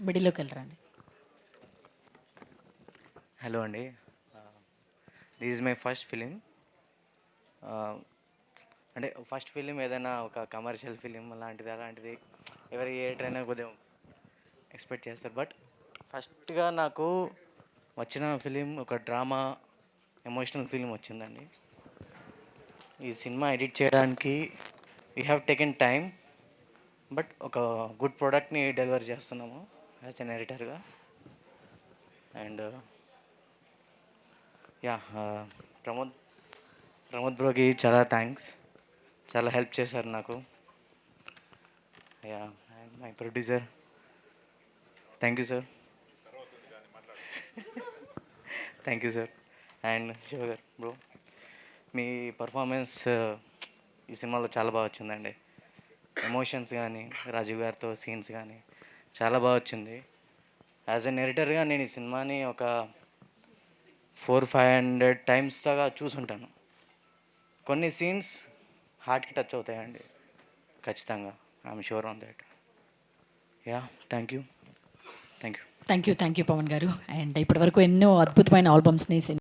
మిడిల్‌లోకి వెళ్ళరండి. హలో అండి. This is my first film. అంటే ఫస్ట్ ఫిలిం ఏదైనా ఒక కమర్షియల్ ఫిలిం అలాంటిది ఎవరి థియేటర్ కొద్దిగా ఎక్స్పెక్ట్ చేస్తారు. బట్ ఫస్ట్గా నాకు వచ్చిన ఫిలిం ఒక డ్రామా ఎమోషనల్ ఫిలిం వచ్చిందండి. ఈ సినిమా ఎడిట్ చేయడానికి we have taken time, but ఒక గుడ్ ప్రోడక్ట్ని డెలివర్ చేస్తున్నాము యాజ్ ఎన్ ఎడిటర్గా. అండ్ యా ప్రమోద్ ప్రమోద్ బ్రోకి చాలా థ్యాంక్స్, చాలా హెల్ప్ చేశారు నాకు. Yeah, and my producer, thank you sir. Thank you sir. And Shiva గారు బ్రో, మీ పర్ఫార్మెన్స్ ఈ సినిమాలో చాలా బాగా వచ్చిందండి. ఎమోషన్స్ కానీ రాజు గారితో సీన్స్ కానీ చాలా బాగా వచ్చింది. యాజ్ ఎన్ ఎడిటర్గా నేను ఈ సినిమాని ఒక 400-500 టైమ్స్ దాకా చూసుంటాను. కొన్ని సీన్స్ హార్ట్కి టచ్ అవుతాయండి ఖచ్చితంగా. I'm sure on that. Yeah, thank you. Thank you. Thank you Pavan garu. And ఇప్పటివరకు ఎన్నో అద్భుతమైన ఆల్బమ్స్‌ని